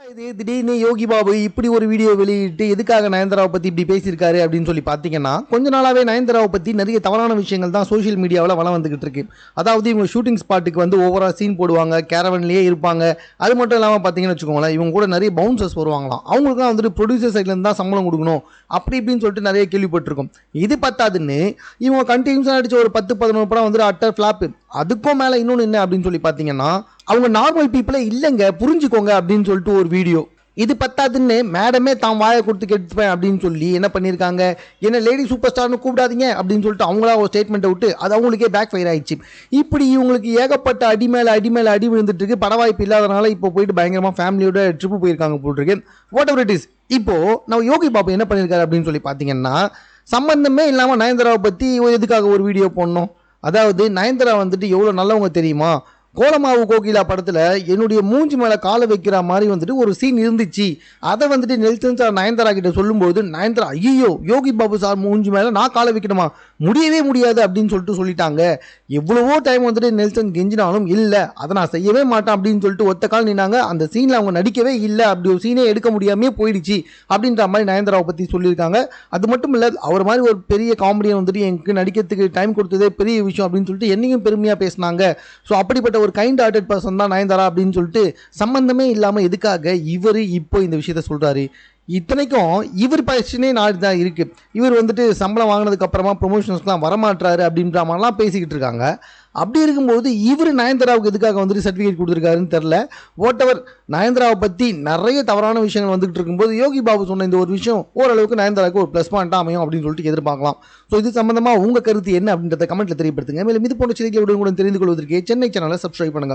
இது திடீர்னு யோகி பாபு இப்படி ஒரு வீடியோ வெளியிட்டு எதுக்காக நயன்தாராவை பற்றி இப்படி பேசியிருக்காரு அப்படின்னு சொல்லி பார்த்தீங்கன்னா, கொஞ்ச நாளாகவே நயன்தாராவை பற்றி நிறைய தவறான விஷயங்கள் தான் சோஷியல் மீடியாவில் வளம் வந்துகிட்டு இருக்கு. அதாவது இவங்க ஷூட்டிங் ஸ்பாட்டுக்கு வந்து ஓவரா சீன் போடுவாங்க, கேரவன்லேயே இருப்பாங்க. அது மட்டும் இல்லாமல் பார்த்தீங்கன்னு வச்சுக்கோங்களேன், இவங்க கூட நிறைய பவுன்சர்ஸ் வருவாங்களாம். அவங்களுக்குலாம் வந்துட்டு ப்ரொடியூசர் சைட்லேருந்து தான் சம்பளம் கொடுக்கணும் அப்படி இப்படின்னு சொல்லிட்டு நிறைய கேள்விப்பட்டிருக்கோம். இது பத்தாதுன்னு இவங்க கண்டினியூஸாக நடிச்ச ஒரு 10-11 படம் வந்துட்டு அட்டர் ஃப்ளாப்பு. அதுக்கும் மேலே இன்னொன்று என்ன அப்படின்னு சொல்லி பார்த்தீங்கன்னா, அவங்க நார்மல் பீப்புளே இல்லைங்க புரிஞ்சுக்கோங்க அப்படின்னு சொல்லிட்டு ஒரு வீடியோ. இது பத்தாதுன்னு மேடமே தான் வாயை கொடுத்து கெடுத்துப்பேன் அப்படின்னு சொல்லி என்ன பண்ணியிருக்காங்க, என்ன லேடி சூப்பர் ஸ்டார்னு கூப்பிடாதீங்க அப்படின்னு சொல்லிட்டு அவங்களா ஒரு ஸ்டேட்மெண்ட்டை விட்டு அது அவங்களுக்கே பேக் ஃபயர் ஆயிடுச்சு. இப்படி இவங்களுக்கு ஏகப்பட்ட அடி மேலே அடி விழுந்துட்டு இருக்கு. பட வாய்ப்பு இல்லாதனால இப்போ போயிட்டு பயங்கரமாக ஃபேமிலியோட ட்ரிப்பு போயிருக்காங்க போட்டிருக்கு. What ever it is. இப்போ நம்ம யோகி பாபு என்ன பண்ணியிருக்காரு அப்படின்னு சொல்லி பார்த்தீங்கன்னா, சம்பந்தமே இல்லாமல் நயன்தாராவை பற்றி எதுக்காக ஒரு வீடியோ போடணும். அதாவது நயன்தாரா வந்துட்டு எவ்வளோ நல்லவங்க தெரியுமா, கோலமாவு கோகிலா படத்தில் என்னுடைய மூஞ்சி மேலே காலை வைக்கிற மாதிரி வந்துட்டு ஒரு சீன் இருந்துச்சு. அதை வந்துட்டு நெல்சன் சார் நயன்தாரா கிட்ட சொல்லும்போது நயன்தாரா ஐயோ யோகி பாபு சார் மூஞ்சி மேலே நான் காலை வைக்கணுமா, முடியவே முடியாது அப்படின்னு சொல்லிட்டாங்க. எவ்வளவோ டைம் வந்துட்டு நெல்சன் கெஞ்சினாலும் இல்லை அதை நான் செய்யவே மாட்டேன் அப்படின்னு சொல்லிட்டு ஒத்த கால் நின்னாங்க. அந்த சீனில் அவங்க நடிக்கவே இல்லை, அப்படி ஒரு சீனே எடுக்க முடியாமே போயிடுச்சு அப்படின்ற மாதிரி நயன்தாராவை பற்றி சொல்லியிருக்காங்க. அது மட்டும் இல்லை, அவர் மாதிரி ஒரு பெரிய காமெடியை வந்துட்டு எனக்கு நடிக்கிறதுக்கு டைம் கொடுத்ததே பெரிய விஷயம் அப்படின்னு சொல்லிட்டு என்னையும் பெருமையாக பேசினாங்க. ஸோ அப்படிப்பட்ட ஒரு கைண்ட் ஹார்ட்டட் பர்சன் தான் நயன்தாரா அப்படின்னு சொல்லிட்டு சம்பந்தமே இல்லாமல் எதுக்காக இவர் இப்போ இந்த விஷயத்த சொல்கிறாரு. இத்தனைக்கும் இவர் பிரச்சனையே நாடு தான் இருக்குது. இவர் வந்துட்டு சம்பளம் வாங்கினதுக்கு அப்புறமா ப்ரொமோஷன்ஸ்லாம் வரமாட்டாரு அப்படின்ற மாதிரிலாம் பேசிக்கிட்டு இருக்காங்க. அப்படி இருக்கும்போது இவர் நயன்தாராவுக்கு எதுக்காக வந்துட்டு சர்டிஃபிகேட் கொடுத்துருக்காருன்னு தெரில. வாட் எவர், நயன்தாராவை பற்றி நிறைய தவறான விஷயங்கள் வந்துகிட்டு இருக்கும்போது யோகி பாபு சொன்ன இந்த ஒரு விஷயம் ஓரளவுக்கு நயன்தாராவுக்கு ஒரு ப்ளஸ் பாயிண்ட்டாக அமையும் அப்படின்னு சொல்லிட்டு எதிர்பார்க்கலாம். ஸோ இது சம்பந்தமாக உங்கள் கருத்து என்ன அப்படின்றத கமெண்ட்டில் தெரியப்படுத்துங்க. மேலும் இது போன்ற செய்திகளை உடனுக்குடன் தெரிந்து கொள்வதற்கு சென்னை சேனலை சப்ஸ்கிரைப் பண்ணுங்கள்.